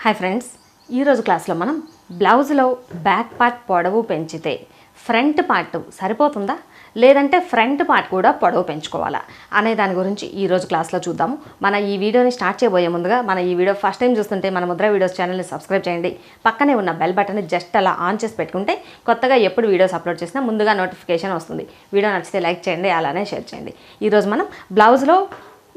Hi friends, ఈరోజు క్లాస్లో మనం బ్లౌజ్లో బ్యాక్ పార్ట్ పొడవు పెంచితే ఫ్రంట్ పార్ట్ సరిపోతుందా లేదంటే ఫ్రంట్ పార్ట్ కూడా పొడవు పెంచుకోవాలా అనే దాని గురించి ఈరోజు క్లాస్లో చూద్దాము. మన ఈ వీడియోని స్టార్ట్ చేయబోయే ముందుగా మన ఈ వీడియో ఫస్ట్ టైం చూస్తుంటే మన ముద్ర వీడియోస్ ఛానల్ని సబ్స్క్రైబ్ చేయండి. పక్కనే ఉన్న బెల్ బటన్ని జస్ట్ అలా ఆన్ చేసి పెట్టుకుంటే కొత్తగా ఎప్పుడు వీడియోస్ అప్లోడ్ చేసినా ముందుగా నోటిఫికేషన్ వస్తుంది. వీడియో నచ్చితే లైక్ చేయండి, అలానే షేర్ చేయండి. ఈరోజు మనం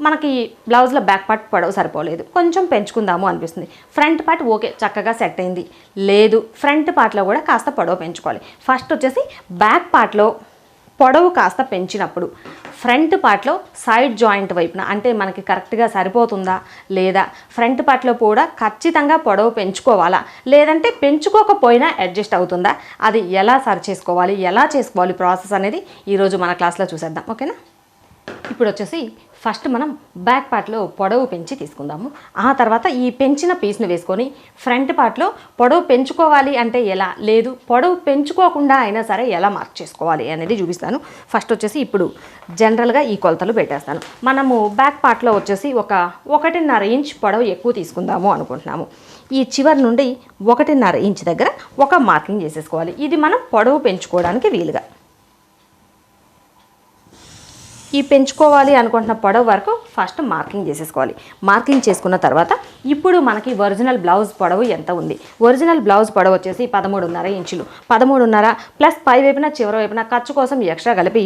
మనకి బ్లౌజ్లో బ్యాక్ పార్ట్ పొడవు సరిపోలేదు, కొంచెం పెంచుకుందాము అనిపిస్తుంది. ఫ్రంట్ పార్ట్ ఓకే, చక్కగా సెట్ అయింది. లేదు, ఫ్రంట్ పార్ట్లో కూడా కాస్త పొడవు పెంచుకోవాలి. ఫస్ట్ వచ్చేసి బ్యాక్ పార్ట్లో పొడవు కాస్త పెంచినప్పుడు ఫ్రంట్ పార్ట్లో సైడ్ జాయింట్ వైపున అంటే మనకి కరెక్ట్గా సరిపోతుందా లేదా, ఫ్రంట్ పార్ట్లో కూడా ఖచ్చితంగా పొడవు పెంచుకోవాలా లేదంటే పెంచుకోకపోయినా అడ్జస్ట్ అవుతుందా, అది ఎలా సరి చేసుకోవాలి, ఎలా చేసుకోవాలి ప్రాసెస్ అనేది ఈరోజు మన క్లాస్లో చూసేద్దాం. ఓకేనా? ఇప్పుడు వచ్చేసి ఫస్ట్ మనం బ్యాక్ పార్ట్లో పొడవు పెంచి తీసుకుందాము. ఆ తర్వాత ఈ పెంచిన పీస్ని వేసుకొని ఫ్రంట్ పార్ట్లో పొడవు పెంచుకోవాలి అంటే ఎలా, లేదు పొడవు పెంచుకోకుండా అయినా సరే ఎలా మార్క్ చేసుకోవాలి అనేది చూపిస్తాను. ఫస్ట్ వచ్చేసి ఇప్పుడు జనరల్గా ఈ కొలతలు పెట్టేస్తాను. మనము బ్యాక్ పార్ట్లో వచ్చేసి 1.5 ఇంచ్ పొడవు ఎక్కువ తీసుకుందాము అనుకుంటున్నాము. ఈ చివరి నుండి 1.5 ఇంచ్ దగ్గర ఒక మార్కింగ్ చేసేసుకోవాలి. ఇది మనం పొడవు పెంచుకోవడానికి వీలుగా ఈ పెంచుకోవాలి అనుకుంటున్న పొడవు వరకు ఫస్ట్ మార్కింగ్ చేసేసుకోవాలి. మార్కింగ్ చేసుకున్న తర్వాత ఇప్పుడు మనకి ఒరిజినల్ బ్లౌజ్ పొడవు ఎంత ఉంది. ఒరిజినల్ బ్లౌజ్ పొడవు వచ్చేసి 13.5 ఇంచులు. 13.5 ప్లస్ పై వైపున చివరి వైపున ఖర్చు కోసం ఎక్స్ట్రా కలిపి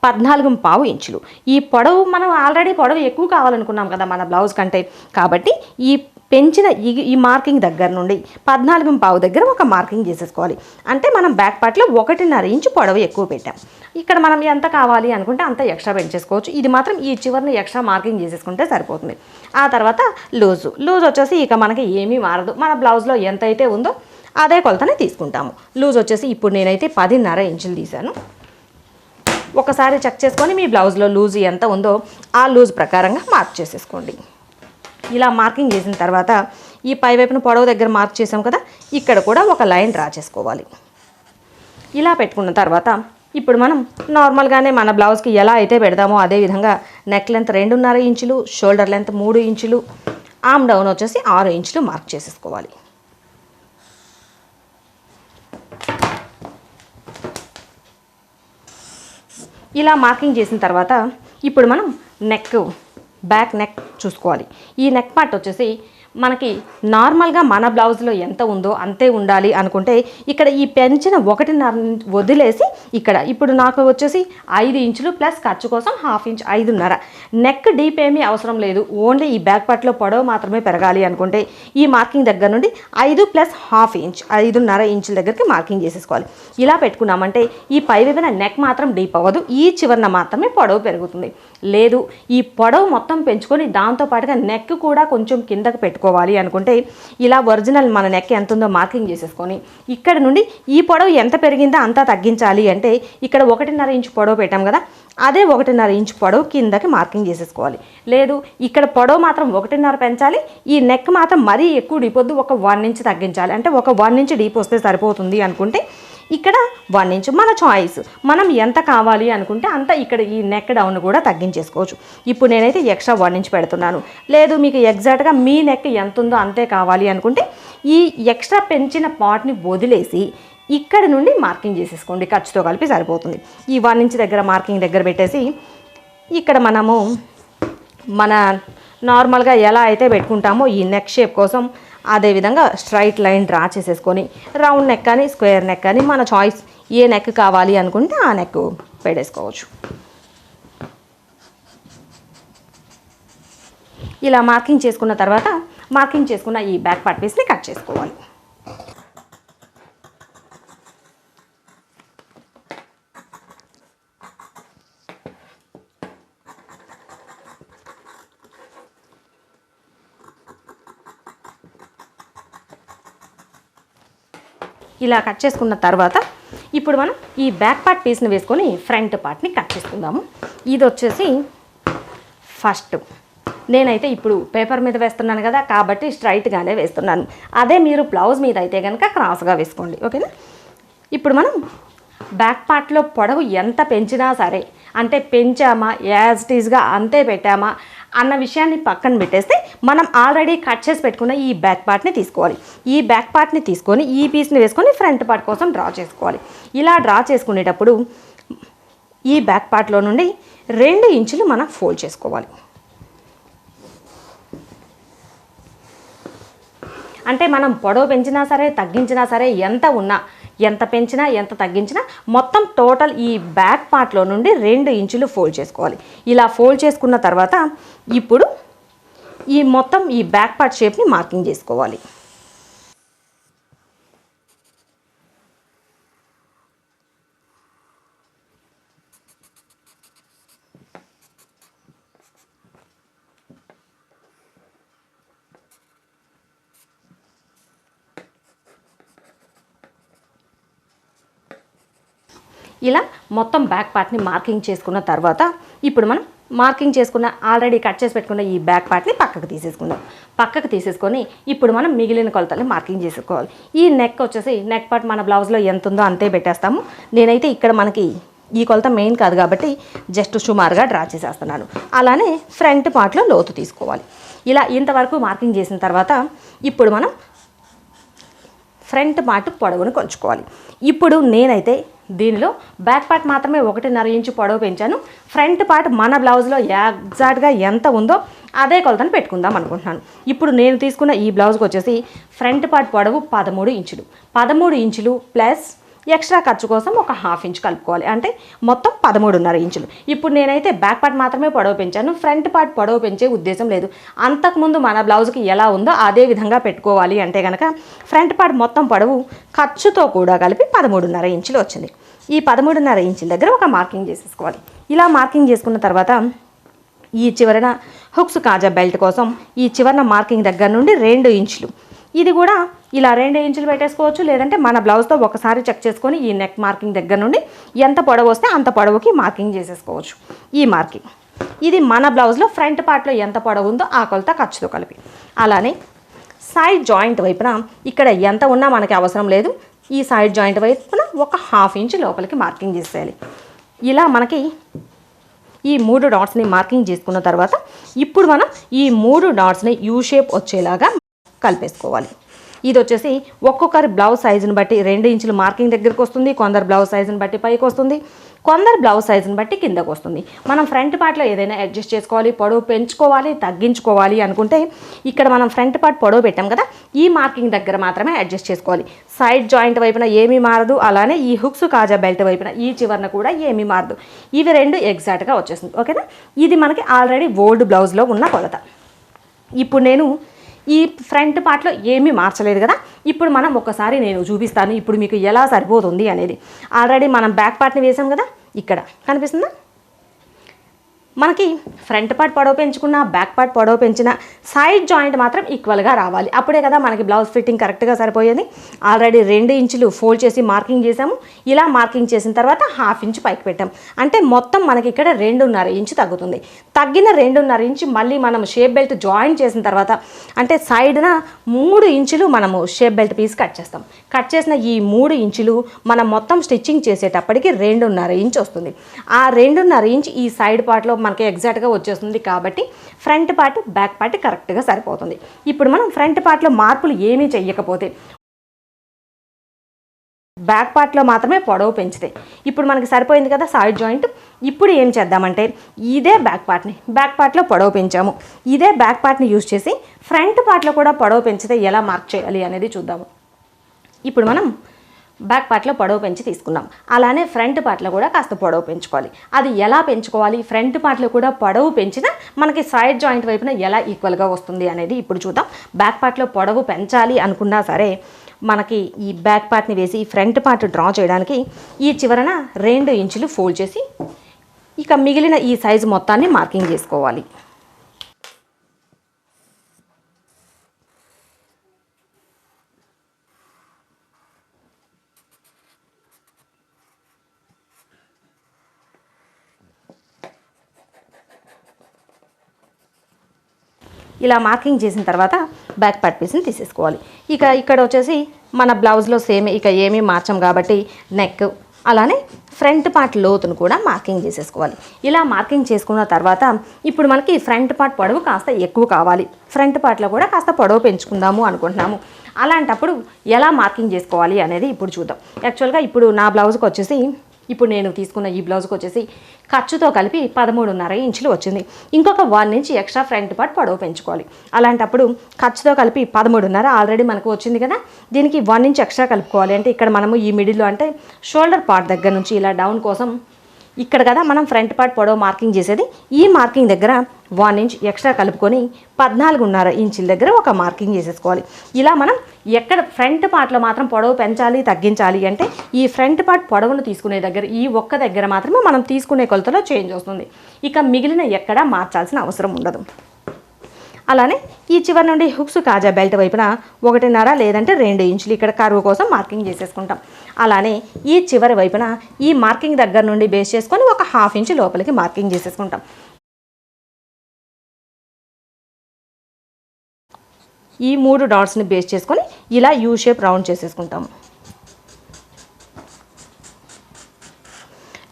14.5 ఇంచులు. ఈ పొడవు మనం ఆల్రెడీ పొడవు ఎక్కువ కావాలనుకున్నాం కదా మన బ్లౌజ్ కంటే, కాబట్టి ఈ పెంచిన ఈ మార్కింగ్ దగ్గర నుండి 14.5 దగ్గర ఒక మార్కింగ్ చేసేసుకోవాలి. అంటే మనం బ్యాక్ పార్ట్లో 1.5 ఇంచు పొడవు ఎక్కువ పెట్టాం. ఇక్కడ మనం ఎంత కావాలి అనుకుంటే అంత ఎక్స్ట్రా పెంచేసుకోవచ్చు. ఇది మాత్రం ఈ చివరిని ఎక్స్ట్రా మార్కింగ్ చేసేసుకుంటే సరిపోతుంది. ఆ తర్వాత లూజ్ వచ్చేసి ఇక మనకి ఏమీ మారదు. మన బ్లౌజ్లో ఎంత అయితే ఉందో అదే కొలతనే తీసుకుంటాము. లూజ్ వచ్చేసి ఇప్పుడు నేనైతే 10.5 ఇంచులు తీశాను. ఒకసారి చెక్ చేసుకొని మీ బ్లౌజ్లో లూజ్ ఎంత ఉందో ఆ లూజ్ ప్రకారంగా మార్క్ చేసేసుకోండి. ఇలా మార్కింగ్ చేసిన తర్వాత ఈ పై వైపున పొడవు దగ్గర మార్క్ చేసాం కదా, ఇక్కడ కూడా ఒక లైన్ డ్రా చేసుకోవాలి. ఇలా పెట్టుకున్న తర్వాత ఇప్పుడు మనం నార్మల్గానే మన బ్లౌజ్కి ఎలా అయితే పెడదామో అదేవిధంగా నెక్ లెంత్ 2.5 ఇంచులు, షోల్డర్ లెంత్ 3 ఇంచులు, ఆర్మ్ డౌన్ వచ్చేసి 6 ఇంచులు మార్క్ చేసేసుకోవాలి. ఇలా మార్కింగ్ చేసిన తర్వాత ఇప్పుడు మనం బ్యాక్ నెక్ చూసుకోవాలి. ఈ నెక్ పార్ట్ వచ్చేసి మనకి నార్మల్గా మన బ్లౌజ్లో ఎంత ఉందో అంతే ఉండాలి అనుకుంటే ఇక్కడ ఈ పెంచిన 1.5 వదిలేసి ఇక్కడ ఇప్పుడు నాకు వచ్చేసి 5 ఇంచులు ప్లస్ ఖర్చు కోసం 1/2 ఇంచ్ 5.5. నెక్ డీప్ ఏమీ అవసరం లేదు, ఓన్లీ ఈ బ్యాక్ పార్ట్లో పొడవు మాత్రమే పెరగాలి అనుకుంటే ఈ మార్కింగ్ దగ్గర నుండి 5 ప్లస్ 1/2 ఇంచ్ 5.5 ఇంచుల దగ్గరికి మార్కింగ్ చేసేసుకోవాలి. ఇలా పెట్టుకున్నామంటే ఈ పై వైపున నెక్ మాత్రం డీప్ అవ్వదు, ఈ చివరన మాత్రమే పొడవు పెరుగుతుంది. లేదు ఈ పొడవు మొత్తం పెంచుకొని దాంతోపాటుగా నెక్ కూడా కొంచెం కిందకు పెట్టుకోవాలి అనుకుంటే ఇలా ఒరిజినల్ మన నెక్ ఎంత ఉందో మార్కింగ్ చేసేసుకొని ఇక్కడ నుండి ఈ పొడవు ఎంత పెరిగిందో అంతా తగ్గించాలి అంటే ఇక్కడ 1.5 ఇంచు పొడవు పెట్టాం కదా, అదే 1.5 ఇంచు పొడవు కిందకి మార్కింగ్ చేసేసుకోవాలి. లేదు ఇక్కడ పొడవు మాత్రం 1.5 పెంచాలి, ఈ నెక్ మాత్రం మరీ ఎక్కువ డీప్ వద్దు, ఒక 1 ఇంచ్ తగ్గించాలి. అంటే ఒక 1 ఇంచ్ డీప్ వస్తే సరిపోతుంది అనుకుంటే ఇక్కడ 1 ఇంచ్ మన చాయిస్, మనం ఎంత కావాలి అనుకుంటే అంత ఇక్కడ ఈ నెక్ డౌన్ కూడా తగ్గించేసుకోవచ్చు. ఇప్పుడు నేనైతే ఎక్స్ట్రా 1 ఇంచ్ పెడుతున్నాను. లేదు మీకు ఎగ్జాక్ట్గా మీ నెక్ ఎంత ఉందో అంతే కావాలి అనుకుంటే ఈ ఎక్స్ట్రా పెంచిన పార్ట్ని వదిలేసి ఇక్కడ నుండి మార్కింగ్ చేసేసుకోండి, ఖర్చుతో కలిపి సరిపోతుంది. ఈ 1 ఇంచ్ దగ్గర మార్కింగ్ దగ్గర పెట్టేసి ఇక్కడ మనము మన నార్మల్గా ఎలా అయితే పెట్టుకుంటామో ఈ నెక్ షేప్ కోసం అదేవిధంగా స్ట్రైట్ లైన్ డ్రా చేసేసుకొని రౌండ్ నెక్ కానీ స్క్వేర్ నెక్ కానీ మన చాయిస్, ఏ నెక్ కావాలి అనుకుంటే ఆ నెక్ పెట్టేసుకోవచ్చు. ఇలా మార్కింగ్ చేసుకున్న తర్వాత మార్కింగ్ చేసుకున్న ఈ బ్యాక్ పార్ట్ పీస్ని కట్ చేసుకోవాలి. ఇలా కట్ చేసుకున్న తర్వాత ఇప్పుడు మనం ఈ బ్యాక్ పార్ట్ పీస్ని వేసుకొని ఫ్రంట్ పార్ట్ని కట్ చేసుకుందాము. ఇది వచ్చేసి ఫస్ట్ నేనైతే ఇప్పుడు పేపర్ మీద వేస్తున్నాను కదా, కాబట్టి స్ట్రైట్గానే వేస్తున్నాను. అదే మీరు బ్లౌజ్ మీద అయితే కనుక క్రాస్గా వేసుకోండి. ఓకేనా? ఇప్పుడు మనం బ్యాక్ పార్ట్లో పొడవు ఎంత పెంచినా సరే, అంటే పెంచామా యాజ్ ఇట్ ఈజ్గా అంతే పెట్టామా అన్న విషయాన్ని పక్కన పెట్టేస్తే మనం ఆల్రెడీ కట్ చేసి పెట్టుకున్న ఈ బ్యాక్ పార్ట్ని తీసుకోవాలి. ఈ బ్యాక్ పార్ట్ని తీసుకొని ఈ పీస్ని వేసుకొని ఫ్రంట్ పార్ట్ కోసం డ్రా చేసుకోవాలి. ఇలా డ్రా చేసుకునేటప్పుడు ఈ బ్యాక్ పార్ట్లో నుండి 2 ఇంచులు మనం ఫోల్డ్ చేసుకోవాలి. అంటే మనం పొడవు పెంచినా సరే తగ్గించినా సరే ఎంత ఉన్నా, ఎంత పెంచినా ఎంత తగ్గించినా మొత్తం టోటల్ ఈ బ్యాక్ పార్ట్లో నుండి 2 ఇంచులు ఫోల్డ్ చేసుకోవాలి. ఇలా ఫోల్డ్ చేసుకున్న తర్వాత ఇప్పుడు ఈ మొత్తం ఈ బ్యాక్ పార్ట్ షేప్ని మార్కింగ్ చేసుకోవాలి. ఇలా మొత్తం బ్యాక్ పార్ట్ని మార్కింగ్ చేసుకున్న తర్వాత ఇప్పుడు మనం మార్కింగ్ చేసుకున్న ఆల్రెడీ కట్ చేసి పెట్టుకున్న ఈ బ్యాక్ పార్ట్ని పక్కకు తీసేసుకుందాం. పక్కకు తీసేసుకొని ఇప్పుడు మనం మిగిలిన కొలతల్ని మార్కింగ్ చేసుకోవాలి. ఈ నెక్ వచ్చేసి నెక్ పార్ట్ మన బ్లౌజ్లో ఎంత ఉందో అంతే పెట్టేస్తాము. నేనైతే ఇక్కడ మనకి ఈ కొలత మెయిన్ కాదు కాబట్టి జస్ట్ సుమారుగా డ్రా చేసేస్తున్నాను. అలానే ఫ్రంట్ పార్ట్లో లోతు తీసుకోవాలి. ఇలా ఇంతవరకు మార్కింగ్ చేసిన తర్వాత ఇప్పుడు మనం ఫ్రంట్ పార్ట్ పొడవును కొలుచుకోవాలి. ఇప్పుడు నేనైతే దీనిలో బ్యాక్ పార్ట్ మాత్రమే 1.5 ఇంచు పొడవు పెంచాను. ఫ్రంట్ పార్ట్ మన బ్లౌజ్లో ఎగ్జాక్ట్గా ఎంత ఉందో అదే కొలతను పెట్టుకుందాం అనుకుంటున్నాను. ఇప్పుడు నేను తీసుకున్న ఈ బ్లౌజ్కి వచ్చేసి ఫ్రంట్ పార్ట్ పొడవు 13 ఇంచులు. 13 ఇంచులు ప్లస్ ఎక్స్ట్రా ఖర్చు కోసం ఒక 1/2 ఇంచు కలుపుకోవాలి. అంటే మొత్తం 13.5 ఇంచులు. ఇప్పుడు నేనైతే బ్యాక్ పార్ట్ మాత్రమే పొడవు పెంచాను. ఫ్రంట్ పార్ట్ పొడవు పెంచే ఉద్దేశం లేదు. అంతకుముందు మన బ్లౌజ్కి ఎలా ఉందో అదే విధంగా పెట్టుకోవాలి అంటే కనుక ఫ్రంట్ పార్ట్ మొత్తం పొడవు ఖర్చుతో కూడా కలిపి 13.5 ఇంచులు వచ్చింది. ఈ 13.5 ఇంచుల దగ్గర ఒక మార్కింగ్ చేసేసుకోవాలి. ఇలా మార్కింగ్ చేసుకున్న తర్వాత ఈ చివరన హుక్స్ కాజా బెల్ట్ కోసం ఈ చివరన మార్కింగ్ దగ్గర నుండి 2 ఇంచులు, ఇది కూడా ఇలా 2 ఇంచులు పెట్టేసుకోవచ్చు. లేదంటే మన బ్లౌజ్తో ఒకసారి చెక్ చేసుకొని ఈ నెక్ మార్కింగ్ దగ్గర నుండి ఎంత పొడవు వస్తే అంత పొడవుకి మార్కింగ్ చేసేసుకోవచ్చు. ఈ మార్కింగ్ ఇది మన బ్లౌజ్లో ఫ్రంట్ పార్ట్లో ఎంత పొడవు ఉందో ఆ కొలత ఖర్చుతో కలిపి. అలానే సైడ్ జాయింట్ వైపున ఇక్కడ ఎంత ఉన్నా మనకి అవసరం లేదు. ఈ సైడ్ జాయింట్ వైపున ఒక 1/2 ఇంచు లోపలికి మార్కింగ్ చేసేయాలి. ఇలా మనకి ఈ 3 డాట్స్ని మార్కింగ్ చేసుకున్న తర్వాత ఇప్పుడు మనం ఈ 3 డాట్స్ని యూ షేప్ వచ్చేలాగా కలిపేసుకోవాలి. ఇది వచ్చేసి ఒక్కొక్కరి బ్లౌజ్ సైజుని బట్టి 2 ఇంచులు మార్కింగ్ దగ్గరికి వస్తుంది. కొందరు బ్లౌజ్ సైజుని బట్టి పైకి వస్తుంది. కొందరు బ్లౌజ్ సైజుని బట్టి కిందకు వస్తుంది. మనం ఫ్రంట్ పార్ట్లో ఏదైనా అడ్జస్ట్ చేసుకోవాలి, పొడవు పెంచుకోవాలి, తగ్గించుకోవాలి అనుకుంటే ఇక్కడ మనం ఫ్రంట్ పార్ట్ పొడవు పెట్టాం కదా, ఈ మార్కింగ్ దగ్గర మాత్రమే అడ్జస్ట్ చేసుకోవాలి. సైడ్ జాయింట్ వైపున ఏమీ మారదు. అలానే ఈ హుక్స్ కాజా బెల్ట్ వైపున ఈ చివరన కూడా ఏమీ మారదు. ఇవి 2 ఎగ్జాక్ట్గా వచ్చేస్తుంది. ఓకేనా? ఇది మనకి ఆల్రెడీ ఓల్డ్ బ్లౌజ్లో ఉన్న కొలత. ఇప్పుడు నేను ఈ ఫ్రంట్ పార్ట్లో ఏమీ మార్చలేదు కదా, ఇప్పుడు మనం ఒకసారి నేను చూపిస్తాను ఇప్పుడు మీకు ఎలా సరిపోతుంది అనేది. ఆల్రెడీ మనం బ్యాక్ పార్ట్ని వేసాం కదా, ఇక్కడ కనిపిస్తుందా? మనకి ఫ్రంట్ పార్ట్ పొడవు పెంచుకున్న బ్యాక్ పార్ట్ పొడవు పెంచిన సైడ్ జాయింట్ మాత్రం ఈక్వల్గా రావాలి. అప్పుడే కదా మనకి బ్లౌజ్ ఫిట్టింగ్ కరెక్ట్గా సరిపోయేది. ఆల్రెడీ 2 ఇంచులు ఫోల్డ్ చేసి మార్కింగ్ చేసాము. ఇలా మార్కింగ్ చేసిన తర్వాత 1/2 ఇంచు పైకి పెట్టాం. అంటే మొత్తం మనకి ఇక్కడ 2.5 ఇంచు తగ్గుతుంది. తగ్గిన 2.5 ఇంచు మళ్ళీ మనం షేప్ బెల్ట్ జాయిన్ చేసిన తర్వాత అంటే సైడ్న 3 ఇంచులు మనము షేప్ బెల్ట్ పీస్ కట్ చేస్తాం. కట్ చేసిన ఈ 3 ఇంచులు మనం మొత్తం స్టిచ్చింగ్ చేసేటప్పటికి 2.5 ఇంచు వస్తుంది. ఆ 2.5 ఇంచు ఈ సైడ్ పార్ట్లో మనకి ఎగ్జాక్ట్గా వచ్చేస్తుంది. కాబట్టి ఫ్రంట్ పార్ట్ బ్యాక్ పార్ట్ కరెక్ట్గా సరిపోతుంది. ఇప్పుడు మనం ఫ్రంట్ పార్ట్లో మార్పులు ఏమీ చెయ్యకపోతే బ్యాక్ పార్ట్లో మాత్రమే పొడవు పెంచితే ఇప్పుడు మనకి సరిపోయింది కదా సైడ్ జాయింట్. ఇప్పుడు ఏం చేద్దామంటే ఇదే బ్యాక్ పార్ట్లో పొడవు పెంచాము. ఇదే బ్యాక్ పార్ట్ని యూజ్ చేసి ఫ్రంట్ పార్ట్లో కూడా పొడవు పెంచితే ఎలా మార్క్ చేయాలి అనేది చూద్దాము. ఇప్పుడు మనం బ్యాక్ పార్ట్లో పొడవు పెంచి తీసుకున్నాం. అలానే ఫ్రంట్ పార్ట్లో కూడా కాస్త పొడవు పెంచుకోవాలి. అది ఎలా పెంచుకోవాలి? ఫ్రంట్ పార్ట్లో కూడా పొడవు పెంచినా మనకి సైడ్ జాయింట్ వైపున ఎలా ఈక్వల్గా వస్తుంది అనేది ఇప్పుడు చూద్దాం. బ్యాక్ పార్ట్లో పొడవు పెంచాలి అనుకున్నా సరే మనకి ఈ బ్యాక్ పార్ట్ని వేసి ఫ్రంట్ పార్ట్ డ్రా చేయడానికి ఈ చివరన 2 ఇంచులు ఫోల్డ్ చేసి ఇక మిగిలిన ఈ సైజు మొత్తాన్ని మార్కింగ్ చేసుకోవాలి. ఇలా మార్కింగ్ చేసిన తర్వాత బ్యాక్ పార్ట్ పీస్ని తీసేసుకోవాలి. ఇక ఇక్కడ వచ్చేసి మన బ్లౌజ్లో సేమ్ ఇక ఏమీ మార్చం కాబట్టి నెక్ అలానే ఫ్రంట్ పార్ట్ లోతును కూడా మార్కింగ్ చేసేసుకోవాలి. ఇలా మార్కింగ్ చేసుకున్న తర్వాత ఇప్పుడు మనకి ఫ్రంట్ పార్ట్ పొడవు కాస్త ఎక్కువ కావాలి, ఫ్రంట్ పార్ట్లో కూడా కాస్త పొడవు పెంచుకుందాము అనుకుంటున్నాము. అలాంటప్పుడు ఎలా మార్కింగ్ చేసుకోవాలి అనేది ఇప్పుడు చూద్దాం. యాక్చువల్గా ఇప్పుడు నా బ్లౌజ్కి వచ్చేసి, ఇప్పుడు నేను తీసుకున్న ఈ బ్లౌజ్కి వచ్చేసి ఖర్చుతో కలిపి 13.5 ఇంచులు వచ్చింది. ఇంకొక 1 ఇంచ్ ఎక్స్ట్రా ఫ్రంట్ పార్ట్ పొడవు పెంచుకోవాలి. అలాంటప్పుడు ఖర్చుతో కలిపి 13.5 ఆల్రెడీ మనకు వచ్చింది కదా, దీనికి 1 ఇంచ్ ఎక్స్ట్రా కలుపుకోవాలి. అంటే ఇక్కడ మనము ఈ మిడిల్లో అంటే షోల్డర్ పార్ట్ దగ్గర నుంచి ఇలా డౌన్ కోసం ఇక్కడ కదా మనం ఫ్రంట్ పార్ట్ పొడవు మార్కింగ్ చేసేది, ఈ మార్కింగ్ దగ్గర 1 ఇంచ్ ఎక్స్ట్రా కలుపుకొని 14.5 ఇంచుల దగ్గర ఒక మార్కింగ్ చేసేసుకోవాలి. ఇలా మనం ఎక్కడ ఫ్రంట్ పార్ట్లో మాత్రం పొడవు పెంచాలి తగ్గించాలి అంటే ఈ ఫ్రంట్ పార్ట్ పొడవును తీసుకునే దగ్గర ఈ ఒక్క దగ్గర మాత్రమే మనం తీసుకునే కొలతలో చేంజ్ వస్తుంది. ఇక మిగిలిన ఎక్కడా మార్చాల్సిన అవసరం ఉండదు. అలానే ఈ చివరి నుండి హుక్స్ కాజా బెల్ట్ వైపున 1.5 లేదంటే 2 ఇంచులు ఇక్కడ కర్వ్ కోసం మార్కింగ్ చేసేసుకుంటాం. అలానే ఈ చివరి వైపున ఈ మార్కింగ్ దగ్గర నుండి బేస్ చేసుకొని ఒక 1/2 ఇంచు లోపలికి మార్కింగ్ చేసేసుకుంటాం. ఈ 3 డాట్స్ని బేస్ చేసుకొని ఇలా యూ షేప్ రౌండ్ చేసేసుకుంటాము.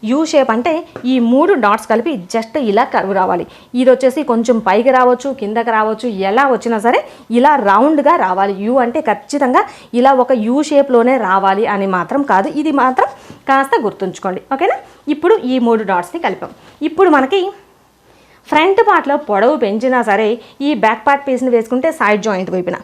యూ షేప్ అంటే ఈ 3 డాట్స్ కలిపి జస్ట్ ఇలా కర్వ్ రావాలి. ఇది వచ్చేసి కొంచెం పైకి రావచ్చు, కిందకి రావచ్చు, ఎలా వచ్చినా సరే ఇలా రౌండ్గా రావాలి. యూ అంటే ఖచ్చితంగా ఇలా ఒక యూ షేప్లోనే రావాలి అని మాత్రం కాదు, ఇది మాత్రం కాస్త గుర్తుంచుకోండి. ఓకేనా? ఇప్పుడు ఈ 3 డాట్స్ని కలిపాం. ఇప్పుడు మనకి ఫ్రంట్ పార్ట్లో పొడవు పెంచినా సరే ఈ బ్యాక్ పార్ట్ పీస్ని వేసుకుంటే సైడ్ జాయింట్ వైపున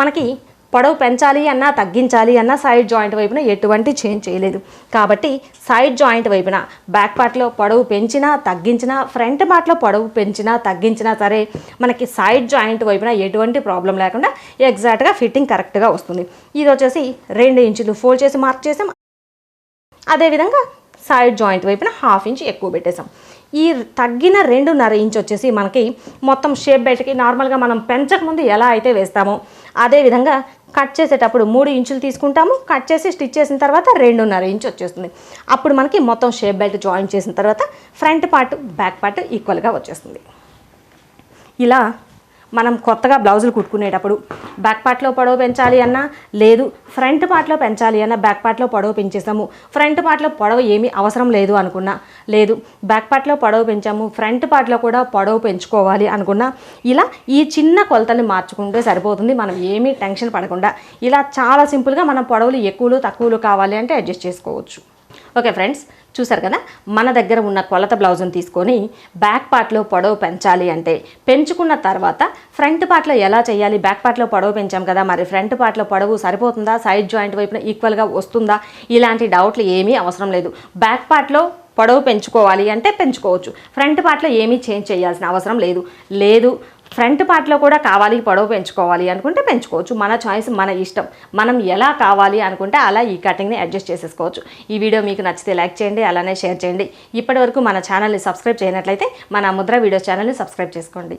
మనకి పొడవు పెంచాలి అన్నా తగ్గించాలి అన్నా సైడ్ జాయింట్ వైపున ఎటువంటి చేంజ్ చేయలేదు. కాబట్టి సైడ్ జాయింట్ వైపున బ్యాక్ పార్ట్లో పొడవు పెంచినా తగ్గించినా, ఫ్రంట్ పార్ట్లో పొడవు పెంచినా తగ్గించినా సరే మనకి సైడ్ జాయింట్ వైపున ఎటువంటి ప్రాబ్లం లేకుండా ఎగ్జాక్ట్గా ఫిట్టింగ్ కరెక్ట్గా వస్తుంది. ఇది వచ్చేసి 2 ఇంచులు ఫోల్డ్ చేసి మార్క్ చేసాం. అదేవిధంగా సైడ్ జాయింట్ వైపున 1/2 ఇంచ్ ఎక్కువ పెట్టేసాం. ఈ తగ్గిన 2.5 ఇంచ్ వచ్చేసి మనకి మొత్తం షేప్ బెల్ట్కి నార్మల్గా మనం పెంచక ముందు ఎలా అయితే వేస్తామో అదేవిధంగా కట్ చేసేటప్పుడు 3 ఇంచులు తీసుకుంటాము. కట్ చేసి స్టిచ్ చేసిన తర్వాత 2.5 ఇంచ్ వచ్చేస్తుంది. అప్పుడు మనకి మొత్తం షేప్ బెల్ట్ జాయిన్ చేసిన తర్వాత ఫ్రంట్ పార్ట్ బ్యాక్ పార్ట్ ఈక్వల్గా వచ్చేస్తుంది. ఇలా మనం కొత్తగా బ్లౌజులు కుట్టుకునేటప్పుడు బ్యాక్ పార్ట్లో పొడవు పెంచాలి అన్నా లేదు, ఫ్రంట్ పార్ట్లో పెంచాలి అన్నా బ్యాక్ పార్ట్లో పొడవు పెంచేసాము, ఫ్రంట్ పార్ట్లో పొడవు ఏమీ అవసరం లేదు అనుకున్నా, లేదు బ్యాక్ పార్ట్లో పొడవు పెంచాము ఫ్రంట్ పార్ట్లో కూడా పొడవు పెంచుకోవాలి అనుకున్నా, ఇలా ఈ చిన్న కొలతల్ని మార్చుకుంటే సరిపోతుంది. మనం ఏమీ టెన్షన్ పడకుండా ఇలా చాలా సింపుల్గా మనం పొడవులు ఎక్కువలు తక్కువలు కావాలి అంటే అడ్జస్ట్ చేసుకోవచ్చు. ఓకే ఫ్రెండ్స్, చూసారు కదా, మన దగ్గర ఉన్న కొలత బ్లౌజ్ని తీసుకొని బ్యాక్ పార్ట్లో పొడవు పెంచాలి అంటే పెంచుకున్న తర్వాత ఫ్రంట్ పార్ట్లో ఎలా చేయాలి, బ్యాక్ పార్ట్లో పొడవు పెంచాం కదా మరి ఫ్రంట్ పార్ట్లో పొడవు సరిపోతుందా, సైడ్ జాయింట్ వైపున ఈక్వల్గా వస్తుందా, ఇలాంటి డౌట్లు ఏమీ అవసరం లేదు. బ్యాక్ పార్ట్లో పొడవు పెంచుకోవాలి అంటే పెంచుకోవచ్చు, ఫ్రంట్ పార్ట్లో ఏమీ చేంజ్ చేయాల్సిన అవసరం లేదు ఫ్రంట్ పార్ట్లో కూడా కావాలి పొడవు పెంచుకోవాలి అనుకుంటే పెంచుకోవచ్చు. మన చాయిస్, మన ఇష్టం. మనం ఎలా కావాలి అనుకుంటే అలా ఈ కటింగ్ని అడ్జస్ట్ చేసేసుకోవచ్చు. ఈ వీడియో మీకు నచ్చితే లైక్ చేయండి, అలానే షేర్ చేయండి. ఇప్పటివరకు మన ఛానల్ని సబ్స్క్రైబ్ చేయనట్లయితే మన ముద్ర వీడియోస్ ఛానల్ని సబ్స్క్రైబ్ చేసుకోండి.